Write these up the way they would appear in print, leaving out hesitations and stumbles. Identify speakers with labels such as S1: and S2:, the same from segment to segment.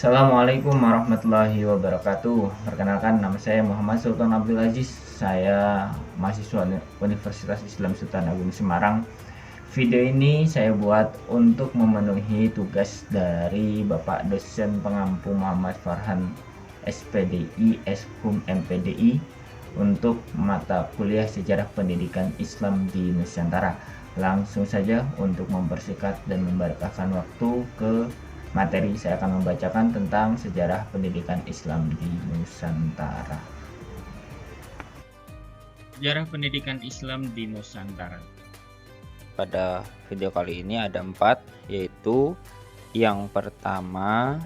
S1: Assalamualaikum warahmatullahi wabarakatuh. Perkenalkan, nama saya Muhammad Sultan Abdul Aziz. Saya mahasiswa Universitas Islam Sultan Agung Semarang. Video ini saya buat untuk memenuhi tugas dari Bapak dosen pengampu Muhammad Farhan SPDI, Eshum MPDI untuk mata kuliah Sejarah Pendidikan Islam di Nusantara. Langsung saja untuk mempersingkat dan memberkahkan waktu ke materi, saya akan membacakan tentang sejarah pendidikan Islam di Nusantara.
S2: Sejarah pendidikan Islam di Nusantara.
S3: Pada video kali ini ada 4, yaitu yang pertama,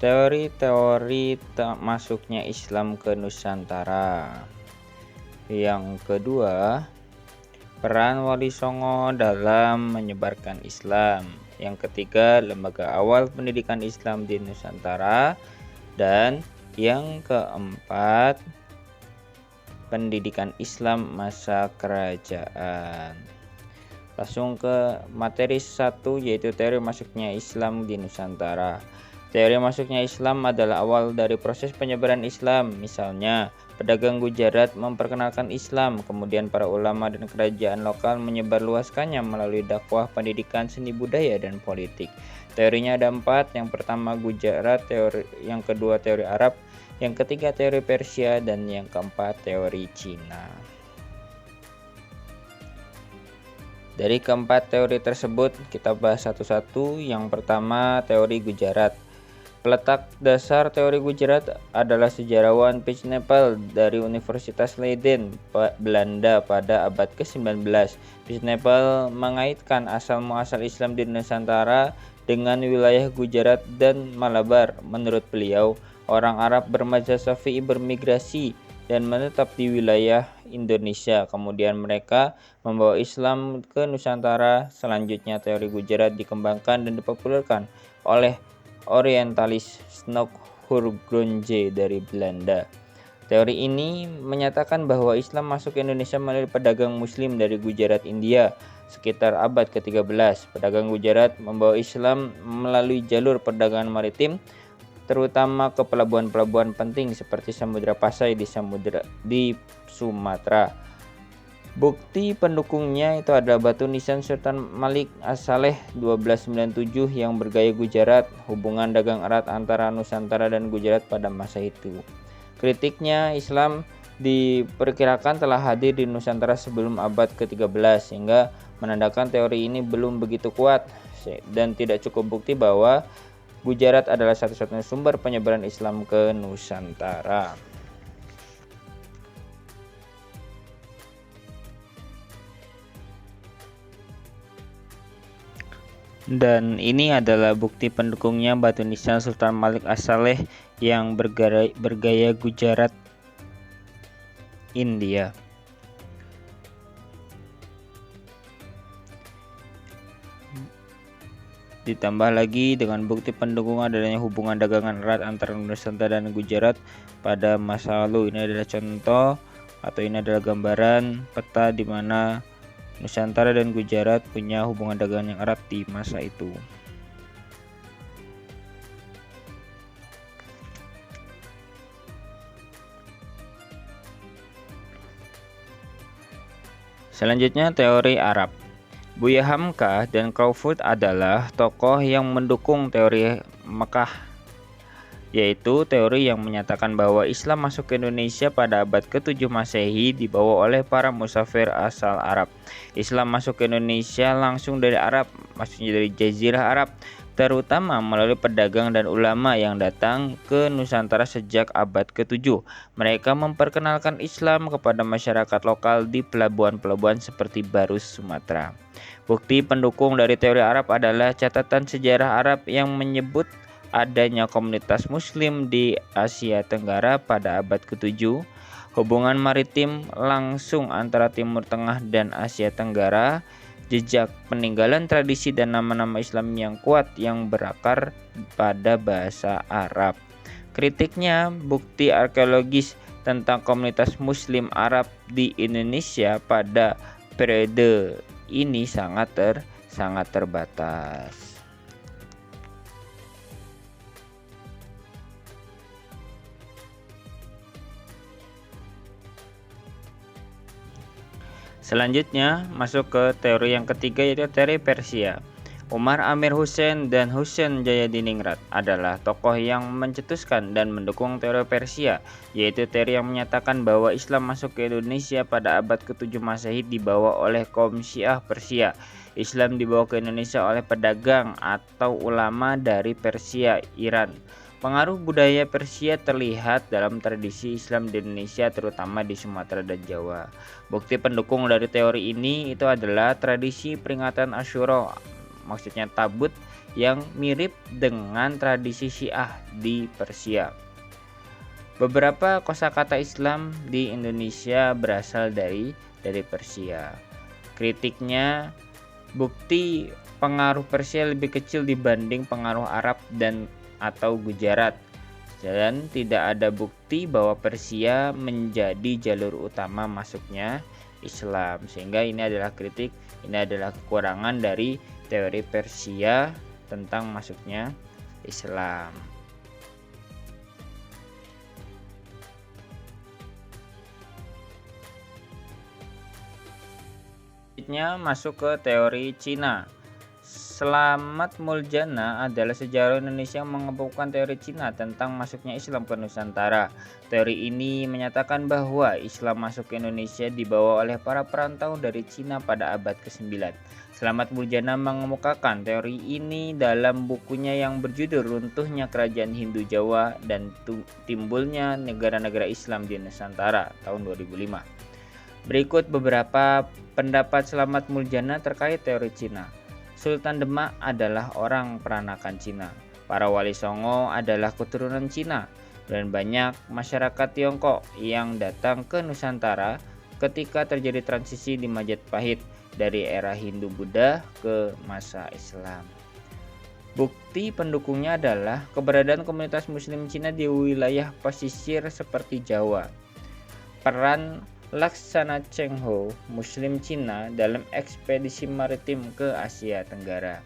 S3: teori-teori masuknya Islam ke Nusantara. Yang kedua, peran Wali Songo dalam menyebarkan Islam. Yang ketiga, lembaga awal pendidikan Islam di Nusantara. Dan yang keempat, pendidikan Islam masa kerajaan. Langsung ke materi 1, yaitu teori masuknya Islam di Nusantara. Teori masuknya Islam adalah awal dari proses penyebaran Islam. Misalnya, pedagang Gujarat memperkenalkan Islam, kemudian para ulama dan kerajaan lokal menyebarluaskannya melalui dakwah, pendidikan, seni budaya, dan politik. Teorinya ada 4. Yang pertama Gujarat, yang kedua teori Arab, yang ketiga teori Persia, dan yang keempat teori Cina. Dari keempat teori tersebut kita bahas satu-satu. Yang pertama, teori Gujarat. Peletak dasar teori Gujarat adalah sejarawan Pisnapel dari Universitas Leiden, Belanda pada abad ke-19. Pisnapel mengaitkan asal-muasal Islam di Nusantara dengan wilayah Gujarat dan Malabar. Menurut beliau, orang Arab bermadzhab Syafi'i bermigrasi dan menetap di wilayah Indonesia. Kemudian mereka membawa Islam ke Nusantara. Selanjutnya teori Gujarat dikembangkan dan dipopulerkan oleh orientalis Snoek Hurgronje dari Belanda. Teori ini menyatakan bahwa Islam masuk ke Indonesia melalui pedagang Muslim dari Gujarat, India sekitar abad ke-13. Pedagang Gujarat membawa Islam melalui jalur perdagangan maritim, terutama ke pelabuhan-pelabuhan penting seperti Samudra Pasai di Sumatera. Bukti pendukungnya itu ada batu nisan Sultan Malik As-Saleh 1297 yang bergaya Gujarat, hubungan dagang erat antara Nusantara dan Gujarat pada masa itu. Kritiknya, Islam diperkirakan telah hadir di Nusantara sebelum abad ke-13 sehingga menandakan teori ini belum begitu kuat dan tidak cukup bukti bahwa Gujarat adalah satu-satunya sumber penyebaran Islam ke Nusantara. Dan ini adalah bukti pendukungnya, batu nisan Sultan Malik As-Saleh yang bergaya Gujarat, India. Ditambah lagi dengan bukti pendukung adanya hubungan dagangan erat antara Nusantara dan Gujarat pada masa lalu. Ini adalah contoh atau ini adalah gambaran peta di mana Nusantara dan Gujarat punya hubungan dagangan yang erat di masa itu. Selanjutnya teori Arab. Buya Hamka dan Crawford adalah tokoh yang mendukung teori Mekah, yaitu teori yang menyatakan bahwa Islam masuk ke Indonesia pada abad ke-7 Masehi dibawa oleh para musafir asal Arab. Islam masuk ke Indonesia langsung dari Arab, maksudnya dari Jazirah Arab, terutama melalui pedagang dan ulama yang datang ke Nusantara sejak abad ke-7. Mereka memperkenalkan Islam kepada masyarakat lokal di pelabuhan-pelabuhan seperti Barus, Sumatera. Bukti pendukung dari teori Arab adalah catatan sejarah Arab yang menyebut adanya komunitas Muslim di Asia Tenggara pada abad ke-7, hubungan maritim langsung antara Timur Tengah dan Asia Tenggara, jejak peninggalan tradisi dan nama-nama Islam yang kuat yang berakar pada bahasa Arab. Kritiknya, bukti arkeologis tentang komunitas Muslim Arab di Indonesia pada periode ini sangat terbatas. Selanjutnya masuk ke teori yang ketiga, yaitu teori Persia. Umar Amir Hussein dan Husain Jayadiningrat adalah tokoh yang mencetuskan dan mendukung teori Persia, yaitu teori yang menyatakan bahwa Islam masuk ke Indonesia pada abad ke-7 Masehi dibawa oleh kaum Syiah Persia. Islam dibawa ke Indonesia oleh pedagang atau ulama dari Persia, Iran. Pengaruh budaya Persia terlihat dalam tradisi Islam di Indonesia, terutama di Sumatera dan Jawa. Bukti pendukung dari teori ini itu adalah tradisi peringatan Asyura, maksudnya tabut, yang mirip dengan tradisi Syiah di Persia. Beberapa kosakata Islam di Indonesia berasal dari Persia. Kritiknya, bukti pengaruh Persia lebih kecil dibanding pengaruh Arab dan atau Gujarat, dan tidak ada bukti bahwa Persia menjadi jalur utama masuknya Islam. Sehingga ini adalah kritik, ini adalah kekurangan dari teori Persia tentang masuknya Islam. Selanjutnya masuk ke teori Cina. Slamet Muljana adalah sejarawan Indonesia yang mengemukakan teori Cina tentang masuknya Islam ke Nusantara. Teori ini menyatakan bahwa Islam masuk ke Indonesia dibawa oleh para perantau dari Cina pada abad ke-9. Slamet Muljana mengemukakan teori ini dalam bukunya yang berjudul Runtuhnya Kerajaan Hindu Jawa dan Timbulnya Negara-negara Islam di Nusantara tahun 2005. Berikut beberapa pendapat Slamet Muljana terkait teori Cina. Sultan Demak adalah orang peranakan Cina. Para wali Songo adalah keturunan Cina, dan banyak masyarakat Tiongkok yang datang ke Nusantara ketika terjadi transisi di Majapahit dari era Hindu-Buddha ke masa Islam. Bukti pendukungnya adalah keberadaan komunitas Muslim Cina di wilayah pesisir seperti Jawa. Peran Laksana Cheng Ho, Muslim Cina, dalam ekspedisi maritim ke Asia Tenggara.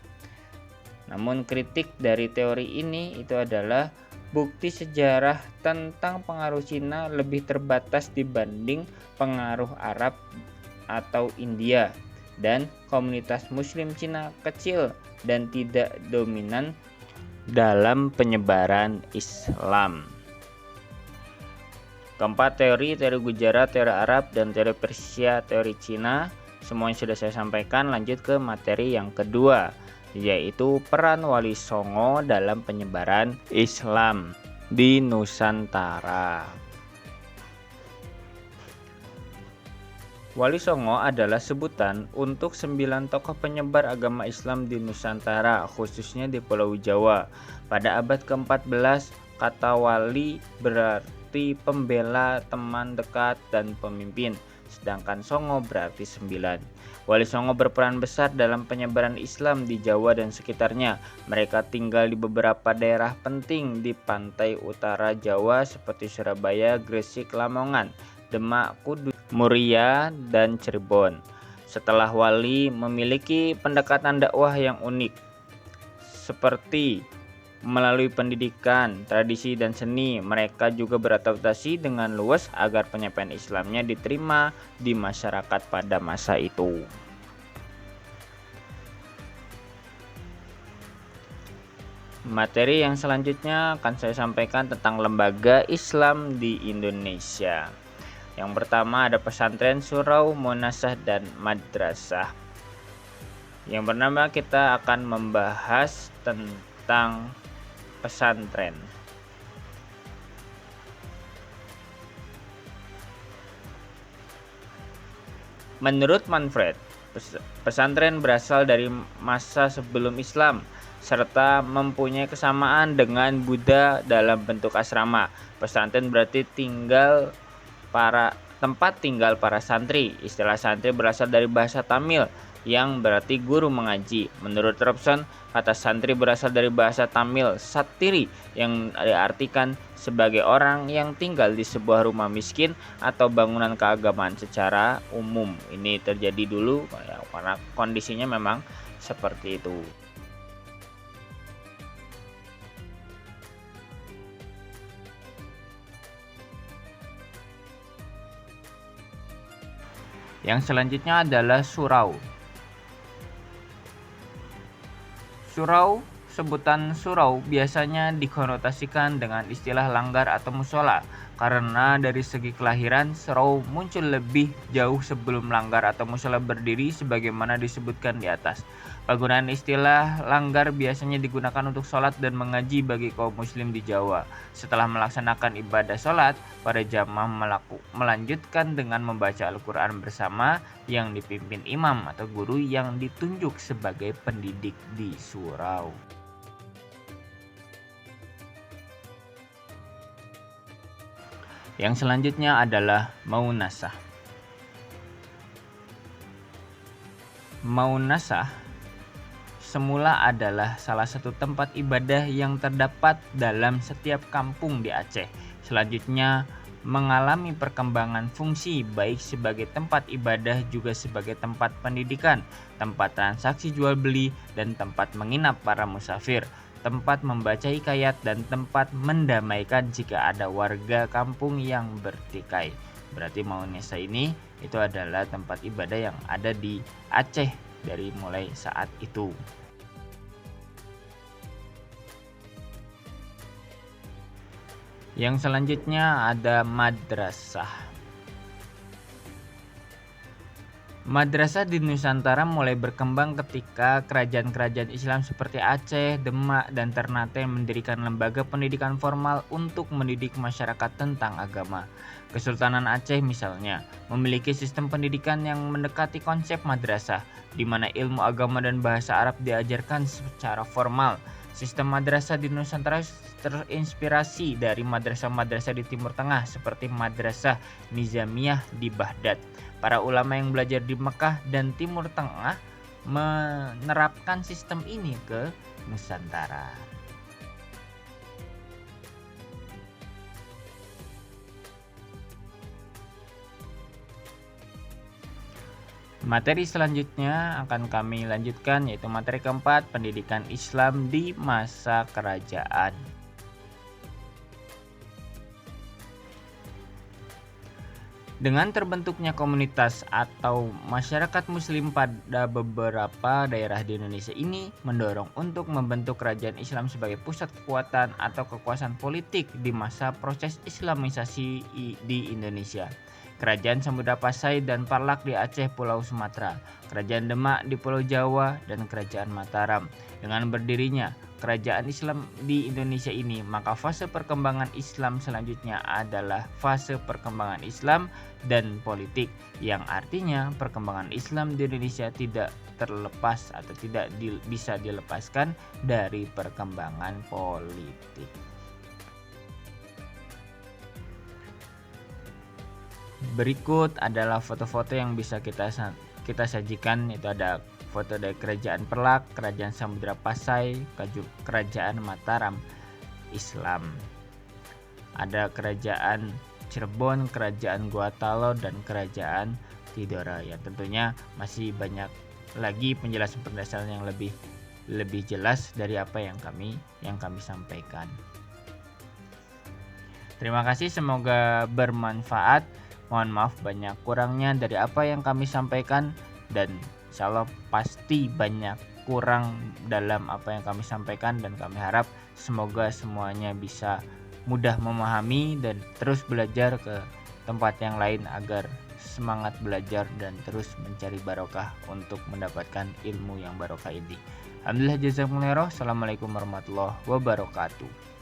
S3: Namun kritik dari teori ini itu adalah bukti sejarah tentang pengaruh Cina lebih terbatas dibanding pengaruh Arab atau India, dan komunitas Muslim Cina kecil dan tidak dominan dalam penyebaran Islam. Keempat, teori Gujarat, teori Arab, dan teori Persia, teori Cina. Semuanya sudah saya sampaikan. Lanjut ke materi yang kedua, yaitu peran Wali Songo dalam penyebaran Islam di Nusantara. Wali Songo adalah sebutan untuk 9 tokoh penyebar agama Islam di Nusantara, khususnya di Pulau Jawa. Pada abad ke-14, kata wali berarti pembela, teman dekat, dan pemimpin, sedangkan Songo berarti 9. Wali Songo berperan besar dalam penyebaran Islam di Jawa dan sekitarnya. Mereka tinggal di beberapa daerah penting di pantai utara Jawa seperti Surabaya, Gresik, Lamongan, Demak, Kudus, Muria, dan Cirebon. Setelah wali memiliki pendekatan dakwah yang unik, seperti melalui pendidikan, tradisi, dan seni. Mereka juga beradaptasi dengan luas agar penyampaian Islamnya diterima di masyarakat pada masa itu. Materi yang selanjutnya akan saya sampaikan tentang lembaga Islam di Indonesia. Yang pertama ada pesantren, surau, monasah, dan madrasah. Yang pertama kita akan membahas tentang pesantren. Menurut Manfred, pesantren berasal dari masa sebelum Islam serta mempunyai kesamaan dengan Buddha dalam bentuk asrama. Pesantren berarti tempat tinggal para santri. Istilah santri berasal dari bahasa Tamil yang berarti guru mengaji. Menurut Robson, kata santri berasal dari bahasa Tamil satiri yang diartikan sebagai orang yang tinggal di sebuah rumah miskin atau bangunan keagamaan secara umum. Ini terjadi dulu karena kondisinya memang seperti itu. Yang selanjutnya adalah surau. Surau, sebutan surau biasanya dikonotasikan dengan istilah langgar atau musola, karena dari segi kelahiran surau muncul lebih jauh sebelum langgar atau musola berdiri sebagaimana disebutkan di atas. Penggunaan istilah langgar biasanya digunakan untuk sholat dan mengaji bagi kaum muslim di Jawa. Setelah melaksanakan ibadah sholat, para jamaah melanjutkan dengan membaca Al-Quran bersama yang dipimpin imam atau guru yang ditunjuk sebagai pendidik di surau. Yang selanjutnya adalah maunasah. Maunasah semula adalah salah satu tempat ibadah yang terdapat dalam setiap kampung di Aceh. Selanjutnya mengalami perkembangan fungsi baik sebagai tempat ibadah juga sebagai tempat pendidikan, tempat transaksi jual beli, dan tempat menginap para musafir, tempat membaca hikayat, dan tempat mendamaikan jika ada warga kampung yang bertikai. Berarti Maunasah ini itu adalah tempat ibadah yang ada di Aceh dari mulai saat itu. Yang selanjutnya ada madrasah. Madrasah di Nusantara mulai berkembang ketika kerajaan-kerajaan Islam seperti Aceh, Demak, dan Ternate mendirikan lembaga pendidikan formal untuk mendidik masyarakat tentang agama. Kesultanan Aceh misalnya memiliki sistem pendidikan yang mendekati konsep madrasah, di mana ilmu agama dan bahasa Arab diajarkan secara formal. Sistem madrasah di Nusantara terinspirasi dari madrasah-madrasah di Timur Tengah seperti Madrasah Nizamiyah di Baghdad. Para ulama yang belajar di Mekah dan Timur Tengah menerapkan sistem ini ke Nusantara. Materi selanjutnya akan kami lanjutkan, yaitu materi keempat, pendidikan Islam di masa kerajaan. Dengan terbentuknya komunitas atau masyarakat muslim pada beberapa daerah di Indonesia ini mendorong untuk membentuk kerajaan Islam sebagai pusat kekuatan atau kekuasaan politik di masa proses Islamisasi di Indonesia. Kerajaan Samudra Pasai dan Parlak di Aceh, Pulau Sumatera, Kerajaan Demak di Pulau Jawa, dan Kerajaan Mataram. Dengan berdirinya kerajaan Islam di Indonesia ini, maka fase perkembangan Islam selanjutnya adalah fase perkembangan Islam dan politik, yang artinya perkembangan Islam di Indonesia tidak terlepas atau tidak bisa dilepaskan dari perkembangan politik. Berikut adalah foto-foto yang bisa kita sajikan. Itu ada foto dari Kerajaan Parlak, Kerajaan Samudra Pasai, Kerajaan Mataram Islam. Ada Kerajaan Cirebon, Kerajaan Gua-Talo, dan Kerajaan Tidore. Ya, tentunya masih banyak lagi penjelasan-penjelasan yang lebih jelas dari apa yang kami sampaikan. Terima kasih, semoga bermanfaat. Mohon maaf banyak kurangnya dari apa yang kami sampaikan, dan insya Allah pasti banyak kurang dalam apa yang kami sampaikan, dan kami harap semoga semuanya bisa mudah memahami dan terus belajar ke tempat yang lain agar semangat belajar dan terus mencari barokah untuk mendapatkan ilmu yang barokah ini. Alhamdulillah, jazakumullah khairan. Assalamualaikum warahmatullahi wabarakatuh.